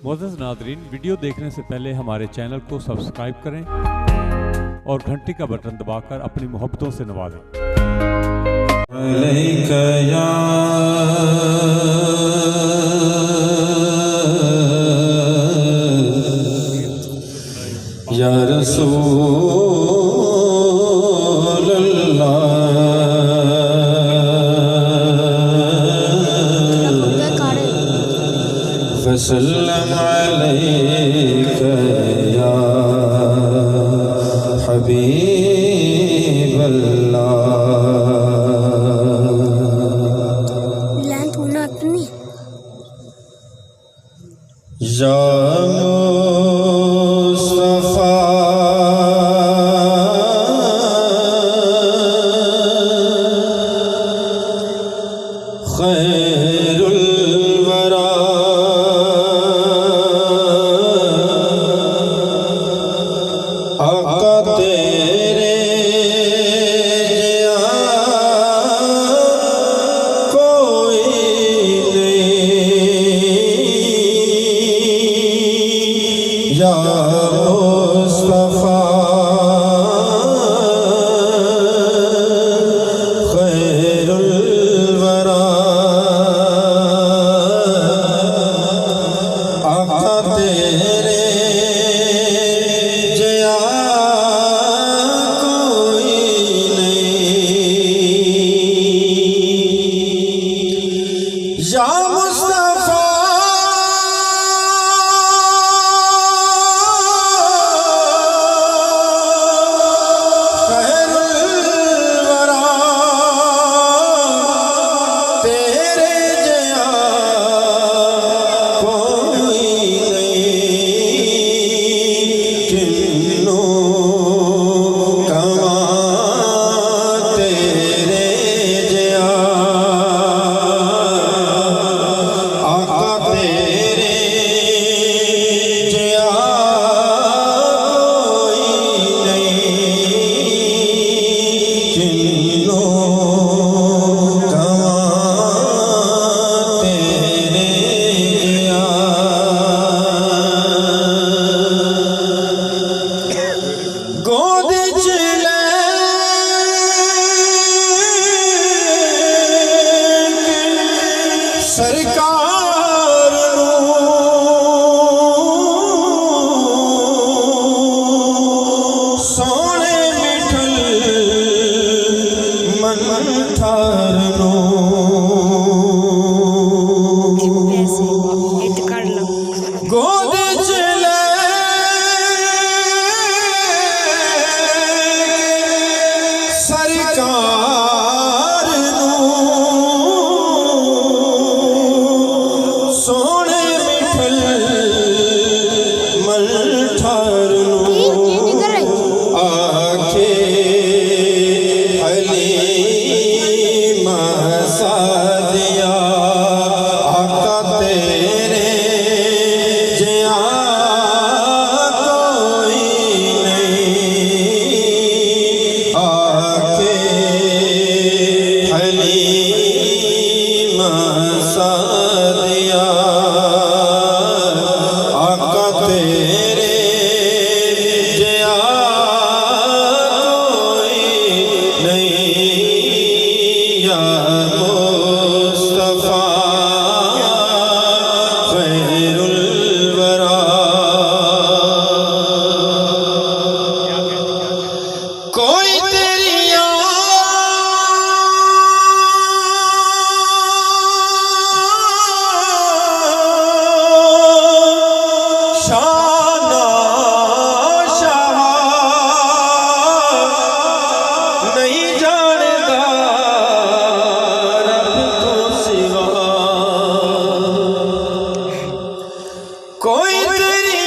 मोअज़्ज़ज़ नाज़रीन, वीडियो देखने से पहले हमारे चैनल को सब्सक्राइब करें और घंटी का बटन दबाकर अपनी मोहब्बतों से नवाजें। अलैका या रसूल वसल्लम अलैका या हबीबल्लाह। या मुस्तफा खैरुल वरा आका तेरे जिया कोई नहीं। या मुस्तफा खैरुल वरा आका तेरे जिया या मुस्तफा खैरुल वरा तेरे जिया कोई नहीं। किन्नों कमा तेरे जिया आका तेरे जिया कोई नहीं। किन्नों कमा तेरे जिया गोद च ले सरकार सोने मिठल मन ठार गोद च ले सरकार सोने मिठल मन ठार आखे हलीमा सादिया आका तेरे जिया कोई नहीं। आखे हलीमा सादिया आका तेरे जिया कोई नहीं। या मुस्तफा खैरुल वरा कोई तेरी शाना शाह नहीं जानदा रब तो सिवा। कोई तेरी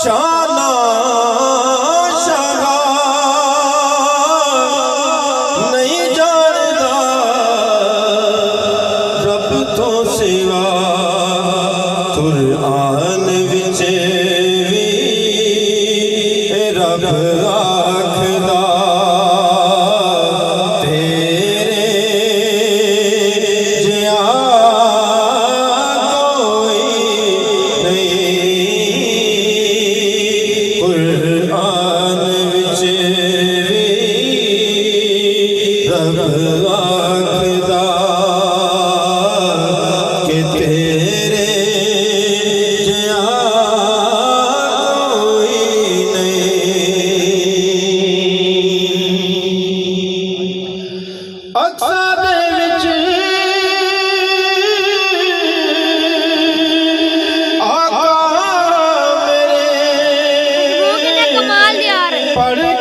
शाना शाह नहीं जानदा रब तो सिवा। कुरान विच भी रब आखदा तेरे पढ़